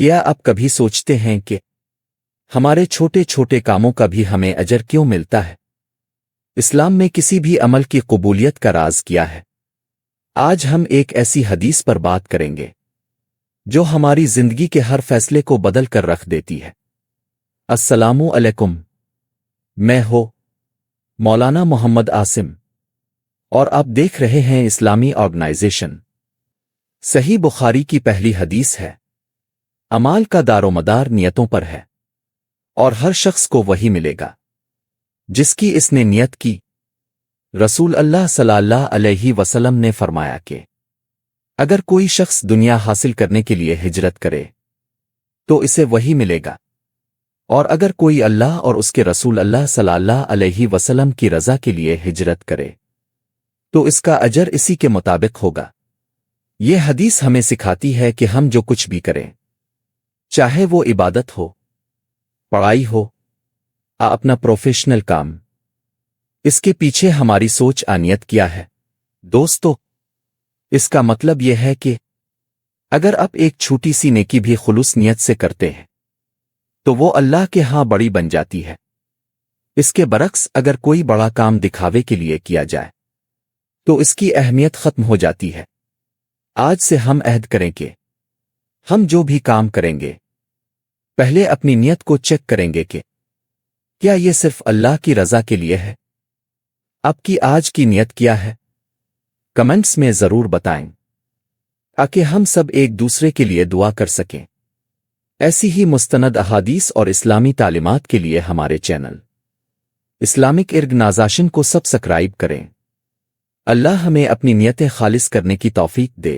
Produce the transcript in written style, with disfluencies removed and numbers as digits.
کیا آپ کبھی سوچتے ہیں کہ ہمارے چھوٹے چھوٹے کاموں کا بھی ہمیں اجر کیوں ملتا ہے؟ اسلام میں کسی بھی عمل کی قبولیت کا راز کیا ہے؟ آج ہم ایک ایسی حدیث پر بات کریں گے جو ہماری زندگی کے ہر فیصلے کو بدل کر رکھ دیتی ہے۔ السلام علیکم، میں ہوں مولانا محمد عاصم اور آپ دیکھ رہے ہیں اسلامی آرگنائزیشن۔ صحیح بخاری کی پہلی حدیث ہے، اعمال کا دار و مدار نیتوں پر ہے اور ہر شخص کو وہی ملے گا جس کی اس نے نیت کی۔ رسول اللہ صلی اللہ علیہ وسلم نے فرمایا کہ اگر کوئی شخص دنیا حاصل کرنے کے لیے ہجرت کرے تو اسے وہی ملے گا، اور اگر کوئی اللہ اور اس کے رسول اللہ صلی اللہ علیہ وسلم کی رضا کے لیے ہجرت کرے تو اس کا اجر اسی کے مطابق ہوگا۔ یہ حدیث ہمیں سکھاتی ہے کہ ہم جو کچھ بھی کریں، چاہے وہ عبادت ہو، پڑھائی ہو، اپنا پروفیشنل کام، اس کے پیچھے ہماری سوچ نیت کیا ہے۔ دوستو، اس کا مطلب یہ ہے کہ اگر آپ ایک چھوٹی سی نیکی بھی خلوص نیت سے کرتے ہیں تو وہ اللہ کے ہاں بڑی بن جاتی ہے۔ اس کے برعکس اگر کوئی بڑا کام دکھاوے کے لیے کیا جائے تو اس کی اہمیت ختم ہو جاتی ہے۔ آج سے ہم عہد کریں کہ ہم جو بھی کام کریں گے پہلے اپنی نیت کو چیک کریں گے کہ کیا یہ صرف اللہ کی رضا کے لیے ہے۔ آپ کی آج کی نیت کیا ہے؟ کمنٹس میں ضرور بتائیں تاکہ ہم سب ایک دوسرے کے لیے دعا کر سکیں۔ ایسی ہی مستند احادیث اور اسلامی تعلیمات کے لیے ہمارے چینل اسلامک آرگنائزیشن کو سبسکرائب کریں۔ اللہ ہمیں اپنی نیتیں خالص کرنے کی توفیق دے۔